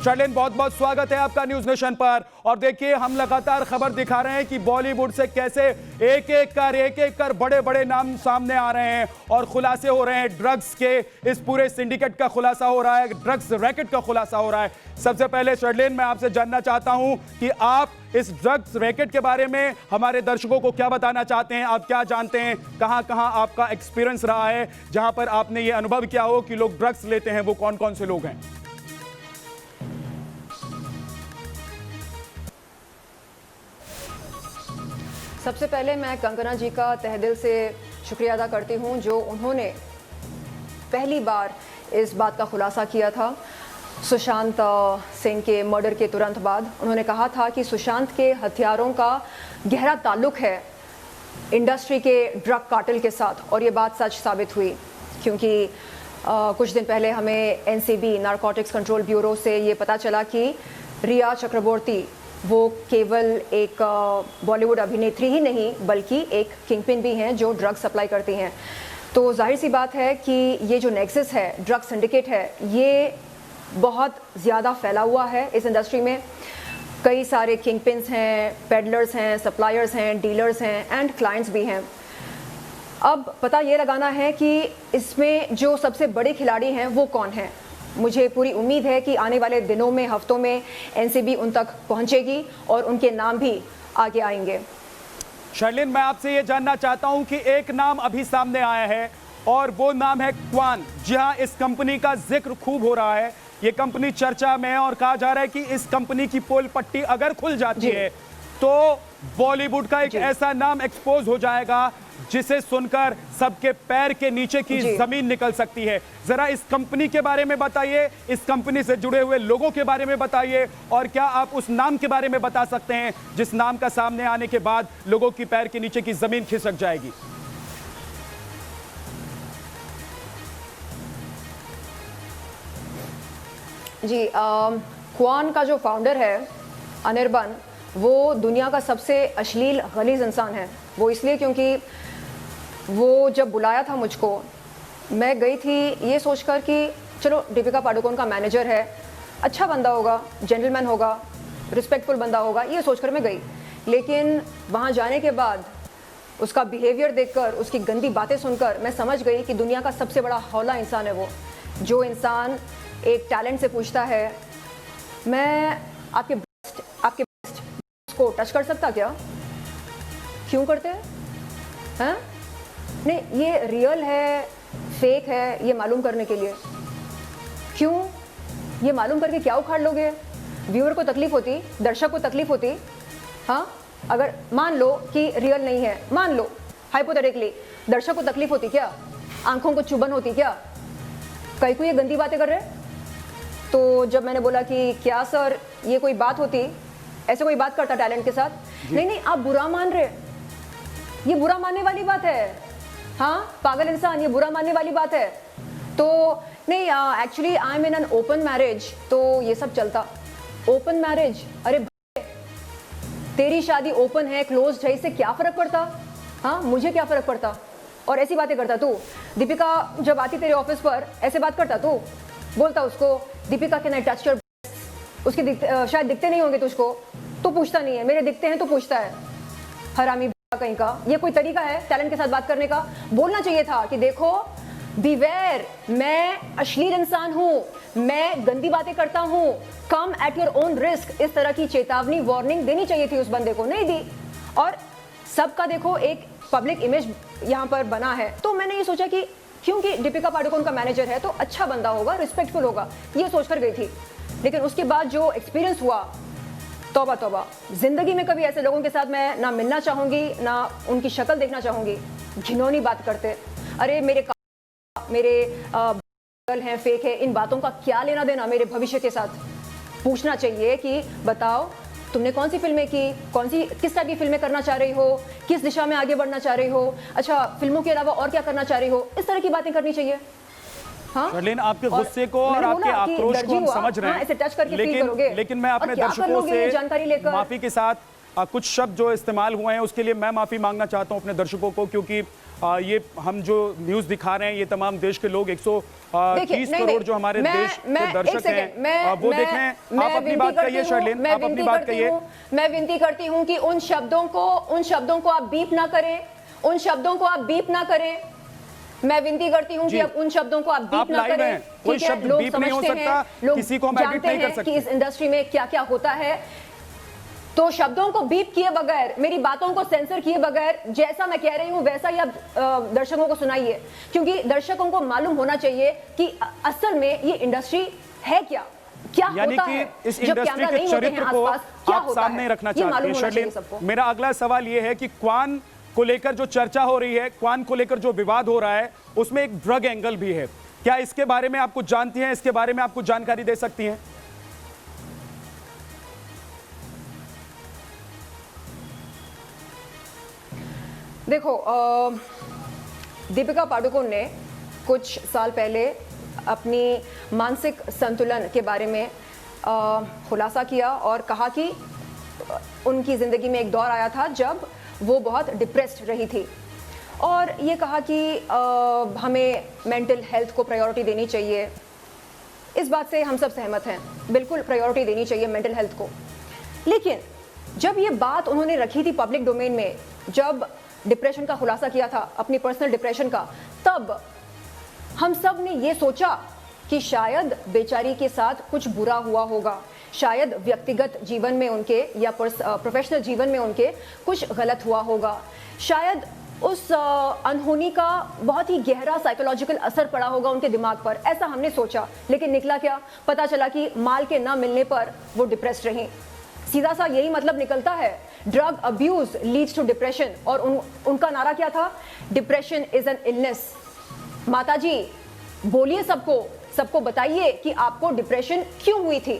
शर्लिन, बहुत बहुत स्वागत है आपका न्यूज नेशन पर। और देखिए, हम लगातार खबर दिखा रहे हैं कि बॉलीवुड से कैसे एक एक कर बड़े बड़े नाम सामने आ रहे हैं और खुलासे हो रहे हैं। ड्रग्स के इस पूरे सिंडिकेट का खुलासा हो रहा है, ड्रग्स रैकेट का खुलासा हो रहा है। सबसे पहले शर्लिन, मैं आपसे जानना चाहता हूं कि आप इस ड्रग्स रैकेट के बारे में हमारे दर्शकों को क्या बताना चाहते हैं। आप क्या जानते हैं, कहां कहां आपका एक्सपीरियंस रहा है जहां पर आपने ये अनुभव किया हो कि लोग ड्रग्स लेते हैं, वो कौन कौन से लोग हैं? सबसे पहले मैं कंगना जी का तहे दिल से शुक्रिया अदा करती हूं, जो उन्होंने पहली बार इस बात का खुलासा किया था सुशांत सिंह के मर्डर के तुरंत बाद। उन्होंने कहा था कि सुशांत के हथियारों का गहरा ताल्लुक है इंडस्ट्री के ड्रग कार्टेल के साथ, और ये बात सच साबित हुई क्योंकि कुछ दिन पहले हमें एनसीबी नारकोटिक्स कंट्रोल ब्यूरो से ये पता चला कि रिया चक्रवर्ती वो केवल एक बॉलीवुड अभिनेत्री ही नहीं बल्कि एक किंगपिन भी हैं जो ड्रग सप्लाई करती हैं। तो जाहिर सी बात है कि ये जो नेक्सस है, ड्रग सिंडिकेट है, ये बहुत ज़्यादा फैला हुआ है इस इंडस्ट्री में। कई सारे किंगपिन्स हैं, पेडलर्स हैं, सप्लायर्स हैं, डीलर्स हैं एंड क्लाइंट्स भी हैं। अब पता ये लगाना है कि इसमें जो सबसे बड़े खिलाड़ी हैं वो कौन हैं। मुझे पूरी उम्मीद है कि आने वाले दिनों में, हफ्तों में एनसीबी उन तक पहुंचेगी और उनके नाम भी आगे आएंगे। शर्लिन, मैं आपसे ये जानना चाहता हूं कि एक नाम अभी सामने आया है और वो नाम है क्वान। जी हाँ, इस कंपनी का जिक्र खूब हो रहा है। ये कंपनी चर्चा में है और कहा जा रहा है कि इस कंपनी की पोल पट्टी अगर खुल जाती है तो बॉलीवुड का एक ऐसा नाम एक्सपोज हो जाएगा जिसे सुनकर सबके पैर के नीचे की जमीन निकल सकती है। जरा इस कंपनी के बारे में बताइए, इस कंपनी से जुड़े हुए लोगों के बारे में बताइए, और क्या आप उस नाम के बारे में बता सकते हैं जिस नाम का सामने आने के बाद लोगों की पैर के नीचे की जमीन खिसक जाएगी? जी, क्वान का जो फाउंडर है अनिर्बन, वो दुनिया का सबसे अश्लील गलीज इंसान है। वो इसलिए क्योंकि वो जब बुलाया था मुझको, मैं गई थी ये सोचकर कि चलो दीपिका पादुकोण का मैनेजर है, अच्छा बंदा होगा, जेंटलमैन होगा, रिस्पेक्टफुल बंदा होगा, ये सोचकर मैं गई। लेकिन वहाँ जाने के बाद उसका बिहेवियर देखकर, उसकी गंदी बातें सुनकर मैं समझ गई कि दुनिया का सबसे बड़ा हौला इंसान है वो। जो इंसान एक टैलेंट से पूछता है, मैं आपके ब्रेस्ट को टच कर सकता क्या? क्यों करते हैं? नहीं, ये रियल है फेक है ये मालूम करने के लिए। क्यों? ये मालूम करके क्या उखाड़ लोगे? व्यूअर को तकलीफ होती, दर्शक को तकलीफ होती। हाँ, अगर मान लो कि रियल नहीं है, मान लो हाइपोथेटिकली, दर्शक को तकलीफ होती क्या? आंखों को चुभन होती क्या? कई को ये गंदी बातें कर रहे। तो जब मैंने बोला कि क्या सर ये कोई बात होती, ऐसे कोई बात करता टैलेंट के साथ? नहीं नहीं, आप बुरा मान रहे, ये बुरा मानने वाली बात है। हाँ, पागल इंसान, ये बुरा मानने वाली बात है। तो नहीं, actually I am in an open marriage, तो ये सब चलता। ओपन मैरिज, अरे तेरी शादी ओपन है, क्लोज्ड है, इससे क्या फर्क पड़ता? हाँ, मुझे क्या फर्क पड़ता? और ऐसी बातें करता तू। दीपिका जब आती तेरे ऑफिस पर ऐसे बात करता तू, बोलता उसको Deepika can I touch your, उसके शायद दिखते नहीं होंगे तुझको, तो पूछता नहीं है। मेरे दिखते हैं तो पूछता है। हरामी कहीं का। ये कोई तरीका है टैलेंट के साथ बात करने का? बोलना चाहिए था कि देखो बीवेयर, मैं अश्लील इंसान हूँ, मैं गंदी बातें करता हूँ, कम एट योर ओन रिस्क। इस तरह की चेतावनी, वार्निंग देनी चाहिए थी उस बंदे को, नहीं दी। और सबका देखो एक पब्लिक इमेज यहाँ पर बना है। तो मैंने ये सोचा कि क्योंकि दीपिका पादुकोण का मैनेजर है तो अच्छा बंदा होगा, रिस्पेक्टफुल होगा, ये सोचकर गई थी। लेकिन उसके बाद जो एक्सपीरियंस हुआ, तौबा तौबा, जिंदगी में कभी ऐसे लोगों के साथ मैं ना मिलना चाहूंगी, ना उनकी शक्ल देखना चाहूंगी। घिनौनी बात करते, अरे मेरे हैं, फेक है, इन बातों का क्या लेना देना मेरे भविष्य के साथ? पूछना चाहिए कि बताओ तुमने कौन सी फिल्में की, किस टाइप की फिल्में करना चाह रही हो, किस दिशा में आगे बढ़ना चाह रही हो, अच्छा फिल्मों के अलावा और क्या करना चाह रही हो, इस तरह की बातें करनी चाहिए। हाँ? शर्लिन, आपके गुस्से को और आपके आक्रोश को हम समझ रहे हैं, ऐसे टच करके लेकिन मैं अपने दर्शकों से जानकारी लेकर माफी के साथ कुछ शब्द जो इस्तेमाल हुए हैं उसके लिए मैं माफ़ी मांगना चाहता हूं अपने दर्शकों को, क्योंकि ये हम जो न्यूज़ दिखा रहे हैं ये तमाम देश के लोग 130 करोड़ जो हमारे देश के दर्शक हैं वो देख रहे हैं। आप अपनी बात कहिए शर्लिन, आप अपनी बात कहिए। मैं विनती करती हूँ कि उन शब्दों को आप बीप ना करें, उन शब्दों को आप बीप ना करें। मैं विनती करती हूँ कि अब उन शब्दों को आप बीप ना करें। कोई शब्द बीप नहीं हो सकता, किसी को हम एडिट नहीं कर सकते कि इस इंडस्ट्री में क्या क्या होता है। तो शब्दों को बीप किए बगैर, मेरी बातों को सेंसर किए बगैर जैसा मैं कह रही हूं वैसा ही आप दर्शकों को सुनाइए, क्योंकि दर्शकों को मालूम होना चाहिए कि असल में ये इंडस्ट्री है क्या यानी होता कि है, इस इंडस्ट्री के चरित्र को आप सामने रखना चाहते हैं शर्लिन। मेरा अगला सवाल ये है कि क्वान को लेकर जो चर्चा हो रही है, क्वान को लेकर जो विवाद हो रहा है, उसमें एक ड्रग एंगल भी है। क्या इसके बारे में आप कुछ जानती हैं, इसके बारे में आप कुछ जानकारी दे सकती हैं? देखो, दीपिका पादुकोण ने कुछ साल पहले अपनी मानसिक संतुलन के बारे में खुलासा किया और कहा कि उनकी ज़िंदगी में एक दौर आया था जब वो बहुत डिप्रेस्ड रही थी, और ये कहा कि हमें मेंटल हेल्थ को प्रायोरिटी देनी चाहिए। इस बात से हम सब सहमत हैं, बिल्कुल प्रायोरिटी देनी चाहिए मेंटल हेल्थ को। लेकिन जब ये बात उन्होंने रखी थी पब्लिक डोमेन में, जब डिप्रेशन का खुलासा किया था, अपनी पर्सनल डिप्रेशन का, तब हम सब ने ये सोचा कि शायद बेचारी के साथ कुछ बुरा हुआ होगा, शायद व्यक्तिगत जीवन में उनके या प्रोफेशनल जीवन में उनके कुछ गलत हुआ होगा, शायद उस अनहोनी का बहुत ही गहरा साइकोलॉजिकल असर पड़ा होगा उनके दिमाग पर, ऐसा हमने सोचा। लेकिन निकला क्या? पता चला कि माल के ना मिलने पर वो डिप्रेस्ड रहीं। सीधा सा यही मतलब निकलता है, drug abuse leads to depression. और उनका नारा क्या था? Depression is an illness. माताजी बोलिए, सबको बताइए कि आपको डिप्रेशन क्यों हुई थी,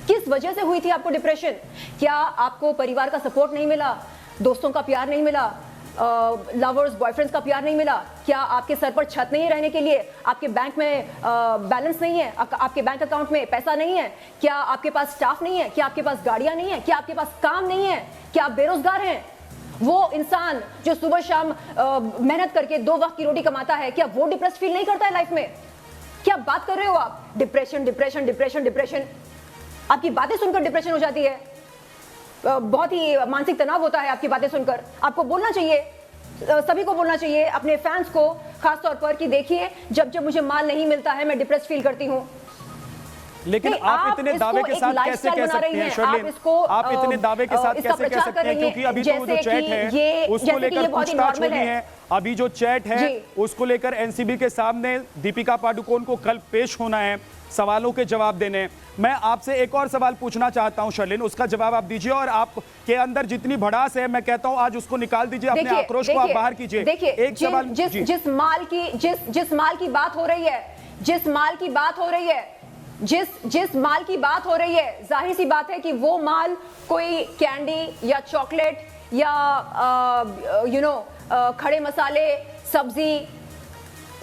किस वजह से हुई थी आपको डिप्रेशन? क्या आपको परिवार का सपोर्ट नहीं मिला, दोस्तों का प्यार नहीं मिला, लवर्स बॉयफ्रेंड्स का प्यार नहीं मिला? क्या आपके सर पर छत नहीं है रहने के लिए? आपके बैंक में बैलेंस नहीं है? आपके बैंक अकाउंट में पैसा नहीं है? क्या आपके पास स्टाफ नहीं है? क्या आपके पास गाड़ियां नहीं है? क्या आपके पास काम नहीं है? क्या आप बेरोजगार हैं? वो इंसान जो सुबह शाम मेहनत करके 2 वक्त की रोटी कमाता है, क्या वो डिप्रेस फील नहीं करता है लाइफ में? क्या बात कर रहे हो आप? डिप्रेशन डिप्रेशन डिप्रेशन डिप्रेशन, आपकी बातें सुनकर डिप्रेशन हो जाती है, बहुत ही मानसिक तनाव होता है आपकी बातें सुनकर। आपको बोलना चाहिए, सभी को बोलना चाहिए, अपने फैंस को खास तौर पर, कि देखिए जब जब मुझे माल नहीं मिलता है मैं डिप्रेस फील करती हूँ। लेकिन आप इतने दावे के साथ कैसे कह सकते हैं शर्लिन? आप इतने दावे के साथ कैसे कह सकते हैं? क्योंकि अभी तो जो चैट है उसको लेकर पूछताछ होनी है। अभी जो चैट है उसको लेकर एनसीबी के सामने दीपिका पादुकोण को कल पेश होना है, सवालों के जवाब देने। मैं आपसे एक और सवाल पूछना चाहता हूं शर्लिन, उसका जवाब आप दीजिए। और आपके अंदर जितनी भड़ास है, मैं कहता हूं आज उसको निकाल दीजिए, अपने आक्रोश को आप बाहर कीजिए। देखिए, एक सवाल, जिस माल की बात हो रही है, जिस माल की बात हो रही है, जाहिर सी बात है कि वो माल कोई कैंडी या चॉकलेट या खड़े मसाले, सब्जी,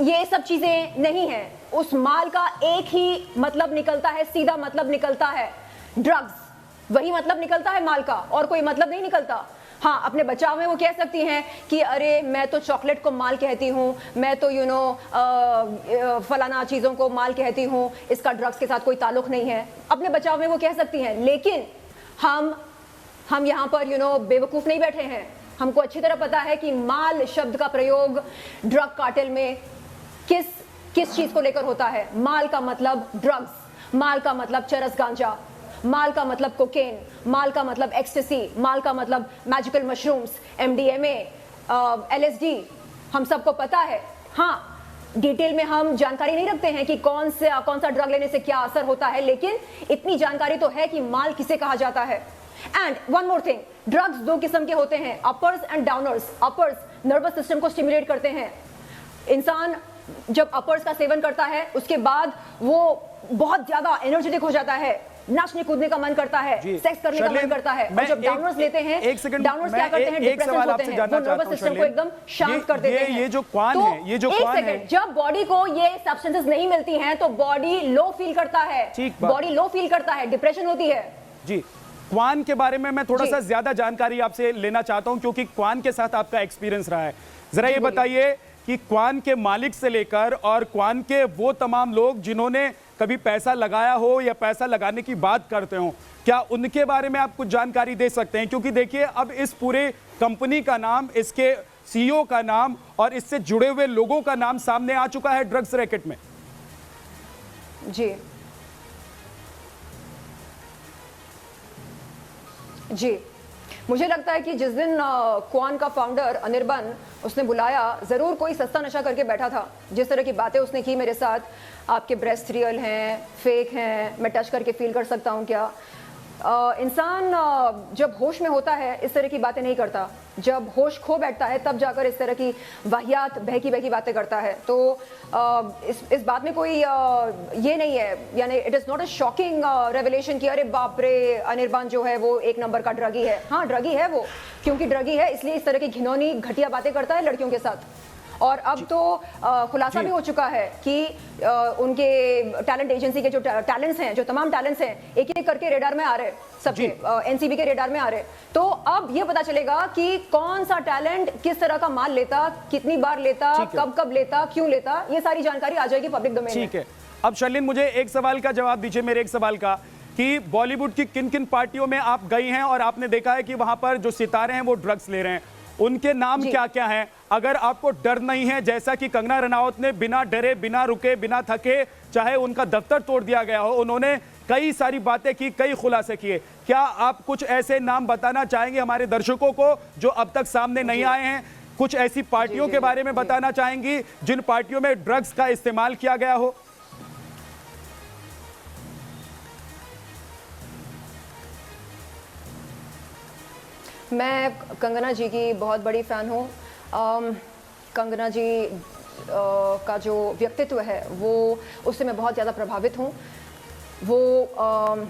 ये सब चीजें नहीं है। उस माल का एक ही मतलब निकलता है, सीधा मतलब निकलता है, ड्रग्स। वही मतलब निकलता है माल का, और कोई मतलब नहीं निकलता। हाँ, अपने बचाव में वो कह सकती हैं कि अरे मैं तो चॉकलेट को माल कहती हूँ, मैं तो फलाना चीज़ों को माल कहती हूँ, इसका ड्रग्स के साथ कोई ताल्लुक नहीं है। अपने बचाव में वो कह सकती हैं। लेकिन हम यहाँ पर बेवकूफ़ नहीं बैठे हैं। हमको अच्छी तरह पता है कि माल शब्द का प्रयोग ड्रग कार्टेल में किस चीज़ को लेकर होता है। माल का मतलब ड्रग्स, माल का मतलब चरस गांजा, माल का मतलब कोकेन, माल का मतलब एक्सटेसी, माल का मतलब मैजिकल मशरूम्स, MDMA, LSD, हम सबको पता है। हाँ, डिटेल में हम जानकारी नहीं रखते हैं कि कौन सा ड्रग लेने से क्या असर होता है, लेकिन इतनी जानकारी तो है कि माल किसे कहा जाता है। And one more thing, drugs 2 किस्म के होते हैं, uppers and downers. Uppers nervous system को स्टिमुलेट करते हैं। इंसान जब अपर्स का सेवन करता है उसके बाद वो बहुत ज्यादा एनर्जेटिक हो जाता है, नाचने कूदने का मन करता है, सेक्स करने का मन करता है। और जब डाउनर्स लेते हैं, डाउनर्स क्या करते हैं? डिप्रेशन होते हैं, वो नर्वस सिस्टम को एकदम शांत कर देते हैं। ये जो क्वान है, ये जो क्वान है, जब बॉडी को ये सब्सटेंसेस नहीं मिलती हैं तो बॉडी लो फील करता है, बॉडी लो फील करता है, डिप्रेशन होती है। जी क्वान के बारे में मैं थोड़ा जी। सा ज्यादा जानकारी आपसे लेना चाहता हूं, क्योंकि क्वान के साथ आपका एक्सपीरियंस रहा है। जरा ये बोलिए। बताइए कि क्वान के मालिक से लेकर और क्वान के वो तमाम लोग जिन्होंने कभी पैसा लगाया हो या पैसा लगाने की बात करते हो, क्या उनके बारे में आप कुछ जानकारी दे सकते हैं? क्योंकि देखिए, अब इस पूरे कंपनी का नाम, इसके सीईओ का नाम और इससे जुड़े हुए लोगों का नाम सामने आ चुका है ड्रग्स रैकेट में। जी जी, मुझे लगता है कि जिस दिन क्वान का फाउंडर अनिर्बन उसने बुलाया, ज़रूर कोई सस्ता नशा करके बैठा था। जिस तरह की बातें उसने की मेरे साथ, आपके ब्रेस्ट रियल हैं, फेक हैं, मैं टच करके फील कर सकता हूँ क्या? इंसान जब होश में होता है इस तरह की बातें नहीं करता, जब होश खो बैठता है तब जाकर इस तरह की वाहियात बहकी बहकी बातें करता है। तो इस बात में कोई ये नहीं है, यानी it is not a shocking revelation कि अरे बाप रे, अनिर्बान जो है वो एक नंबर का ड्रगी है। हाँ, ड्रगी है वो, क्योंकि ड्रगी है इसलिए इस तरह की घिनौनी घटिया बातें करता है लड़कियों के साथ। और अब तो खुलासा भी हो चुका है कि उनके टैलेंट एजेंसी के जो टैलेंट्स हैं, जो तमाम टैलेंट्स हैं, एक एक करके रेडार में आ रहे हैं, सबके एनसीबी के रेडार में आ रहे हैं। तो अब ये पता चलेगा कि कौन सा टैलेंट किस तरह का माल लेता, कितनी बार लेता, कब कब लेता, क्यों लेता, ये सारी जानकारी आ जाएगी पब्लिक डोमेन में। ठीक है, अब शर्लिन मुझे एक सवाल का जवाब दीजिए, मेरे एक सवाल का, कि बॉलीवुड की किन किन पार्टियों में आप गई हैं और आपने देखा है कि वहां पर जो सितारे हैं वो ड्रग्स ले रहे हैं, उनके नाम क्या क्या हैं? अगर आपको डर नहीं है, जैसा कि कंगना रनावत ने बिना डरे, बिना रुके, बिना थके, चाहे उनका दफ्तर तोड़ दिया गया हो, उन्होंने कई सारी बातें की, कई खुलासे किए, क्या आप कुछ ऐसे नाम बताना चाहेंगे हमारे दर्शकों को जो अब तक सामने नहीं आए हैं? कुछ ऐसी पार्टियों के बारे में बताना चाहेंगी जिन पार्टियों में ड्रग्स का इस्तेमाल किया गया हो? मैं कंगना जी की बहुत बड़ी फ़ैन हूँ। कंगना जी का जो व्यक्तित्व है वो, उससे मैं बहुत ज़्यादा प्रभावित हूँ। वो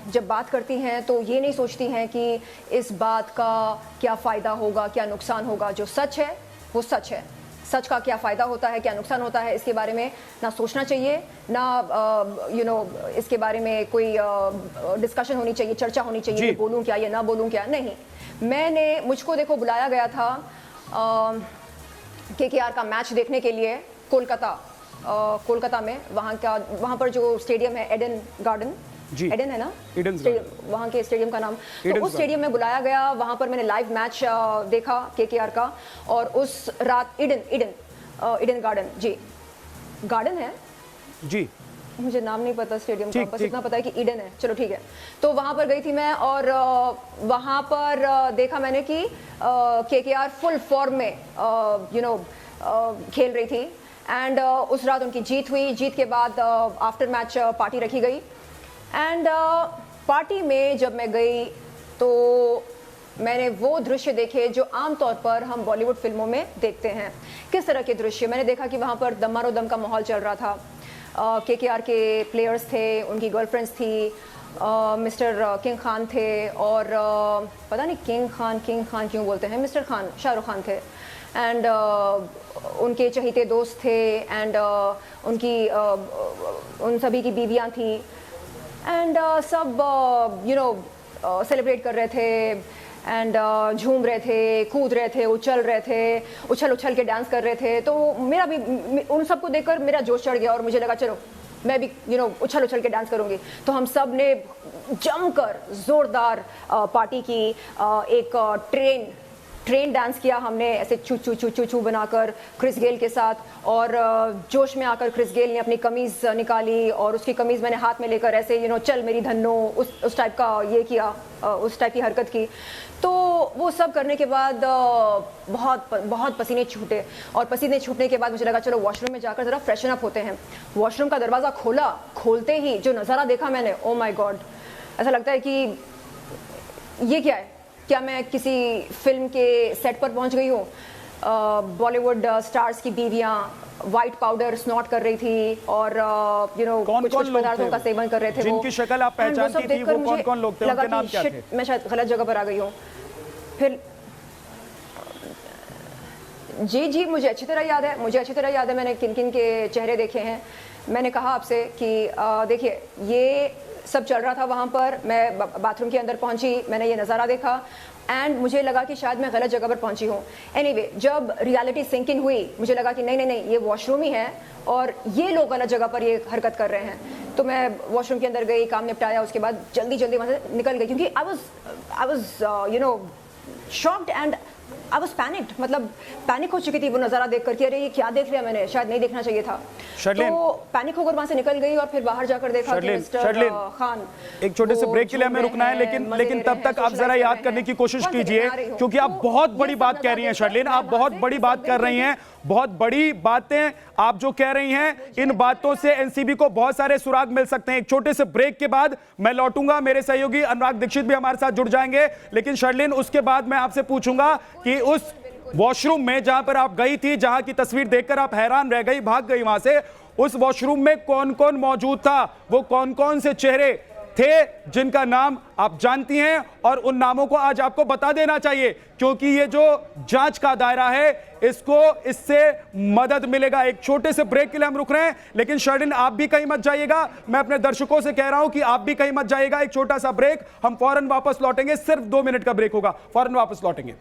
जब बात करती हैं तो ये नहीं सोचती हैं कि इस बात का क्या फ़ायदा होगा, क्या नुकसान होगा। जो सच है वो सच है, सच का क्या फ़ायदा होता है, क्या नुकसान होता है, इसके बारे में ना सोचना चाहिए, ना इसके बारे में कोई डिस्कशन होनी चाहिए, चर्चा होनी चाहिए कि बोलूँ क्या या ना बोलूँ क्या। नहीं, मुझको देखो बुलाया गया था केकेआर का मैच देखने के लिए कोलकाता में, वहाँ पर जो स्टेडियम है एडन गार्डन, एडन है ना, वहाँ के स्टेडियम का नाम, तो उस स्टेडियम में बुलाया गया। वहाँ पर मैंने लाइव मैच देखा केकेआर का, और उस रात ईडन गार्डन, जी गार्डन है जी, मुझे नाम नहीं पता स्टेडियम का, बस इतना पता है कि ईडन है। चलो ठीक है, तो वहाँ पर गई थी मैं, और वहाँ पर देखा मैंने कि केकेआर फुल फॉर्म में खेल रही थी। एंड उस रात उनकी जीत हुई। जीत के बाद आफ्टर मैच पार्टी रखी गई। एंड पार्टी में जब मैं गई तो मैंने वो दृश्य देखे जो आमतौर पर हम बॉलीवुड फिल्मों में देखते हैं। किस तरह के दृश्य मैंने देखा कि वहाँ पर दमारो दम का माहौल चल रहा था। केकेआर के प्लेयर्स थे, उनकी गर्लफ्रेंड्स थी, मिस्टर किंग खान थे, और पता नहीं किंग खान क्यों बोलते हैं, मिस्टर खान शाहरुख खान थे। एंड उनके चहीते दोस्त थे, एंड उन सभी की बीवियां थी, एंड सब सेलिब्रेट कर रहे थे, एंड झूम रहे थे, कूद रहे थे, उछल के डांस कर रहे थे। तो मेरा भी उन सबको देखकर मेरा जोश चढ़ गया और मुझे लगा चलो मैं भी उछल के डांस करूंगी। तो हम सब ने जमकर जोरदार पार्टी की, एक ट्रेन डांस किया हमने, ऐसे चू बनाकर क्रिस गेल के साथ। और जोश में आकर क्रिस गेल ने अपनी कमीज़ निकाली और उसकी कमीज़ मैंने हाथ में लेकर ऐसे चल मेरी धन्नो, उस टाइप का ये किया, उस टाइप की हरकत की। तो वो सब करने के बाद बहुत पसीने छूटे, और पसीने छूटने के बाद मुझे लगा चलो वॉशरूम में जाकर ज़रा फ्रेशन अप होते हैं। वॉशरूम का दरवाज़ा खोला, खोलते ही जो नज़ारा देखा मैंने, ओ माय गॉड, ऐसा लगता है कि ये क्या है, क्या मैं किसी फिल्म के सेट पर पहुंच गई हूँ। बॉलीवुड स्टार्स की बीवियाँ व्हाइट पाउडर स्नॉट कर रही थी, और कुछ पदार्थों का सेवन कर रहे थे। जिनकी शक्ल आप पहचानती थी, वो कौन-कौन लोग थे, उनके नाम क्या थे? मैं शायद गलत जगह पर आ गई हूँ। फिर जी मुझे अच्छी तरह याद है मैंने किन के चेहरे देखे हैं। मैंने कहा आपसे कि देखिए, ये सब चल रहा था वहाँ पर, मैं बाथरूम के अंदर पहुँची, मैंने ये नज़ारा देखा एंड मुझे लगा कि शायद मैं गलत जगह पर पहुँची हूँ। एनीवे, जब रियलिटी सिंक इन हुई, मुझे लगा कि नहीं, ये वॉशरूम ही है और ये लोग गलत जगह पर ये हरकत कर रहे हैं। तो मैं वॉशरूम के अंदर गई, काम निपटाया, उसके बाद जल्दी वहाँ से निकल गई क्योंकि I was you know shocked and I was panicked, मतलब पैनिक हो चुकी थी वो नज़ारा देख कर कि अरे ये क्या देख लिया मैंने, शायद नहीं देखना चाहिए था। तो पैनिक होकर वहां से निकल गई और फिर बाहर जाकर देखा कि मिस्टर खान, एक छोटे से ब्रेक के लिए हमें रुकना है, लेकिन तब तक आप जरा याद करने की कोशिश कीजिए क्योंकि आप बहुत बड़ी बात कह रही हैं शर्लिन, आप बहुत बड़ी बात कर रही हैं, बहुत बड़ी बातें आप जो कह रही हैं, इन बातों से एनसीबी को बहुत सारे सुराग मिल सकते हैं। एक छोटे से ब्रेक के बाद मैं लौटूंगा, मेरे सहयोगी अनुराग दीक्षित भी हमारे साथ जुड़ जाएंगे, लेकिन शर्लिन उसके बाद मैं आपसे पूछूंगा कि उस वॉशरूम में जहां पर आप गई थी, जहां की तस्वीर देखकर आप हैरान रह गई, भाग गई वहां से, उस वॉशरूम में कौन कौन मौजूद था, वो कौन कौन से चेहरे थे जिनका नाम आप जानती हैं और उन नामों को आज आपको बता देना चाहिए क्योंकि ये जो जांच का दायरा है इससे मदद मिलेगा। एक छोटे से ब्रेक के लिए हम रुक रहे हैं, लेकिन शर्लिन आप भी कहीं मत जाइएगा, मैं अपने दर्शकों से कह रहा हूं कि आप भी कहीं मत जाइएगा। एक छोटा सा ब्रेक, हम फौरन वापस लौटेंगे, सिर्फ 2 मिनट का ब्रेक होगा, फौरन वापस लौटेंगे।